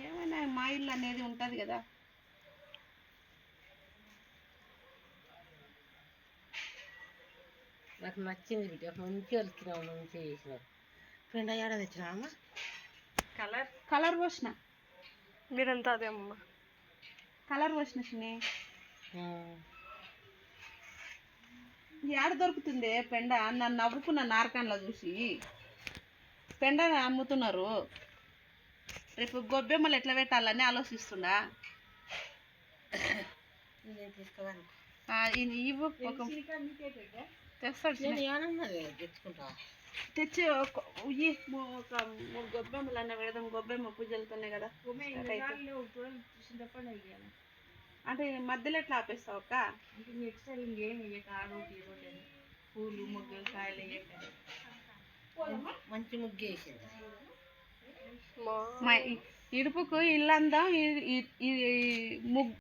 ఏమైనా మా ఇల్లు అనేది ఉంటుంది కదా. నాకు నచ్చింది బిడ్డ, మంచిగా వెళ్తున్నావు, మంచిగా చేసినావు. ఫ్రెండ్ అయ్యాడ తెచ్చినావమ్మా? కలర్ పోసిన. మీరంతా అదే అమ్మ, కలర్ పోసిన చిన్ని. ఏడ దొరుకుతుంది పెండ? నన్ను నవ్వుకున్న నారకాన్లో చూసి పెండ అమ్ముతున్నారు. రేపు గొబ్బెమ్మలు ఎట్లా పెట్టాలని ఆలోచిస్తుండా. ఇవ్వు ఒక తెస్తాడు. తెచ్చుకుంటా, తెచ్చి ఒక 3 గొబ్బెమ్మలు అన్న పెడదాం. గొబ్బెమ్మ పూజలతోనే కదా. అంటే మధ్యలో ఎట్లా ఆపేస్తావు అక్క? పూలు ముగ్గులు కాయలు మంచి ముగ్గు వేసింది. మా ఇడుపుకు ఇల్లందా ముగ్గు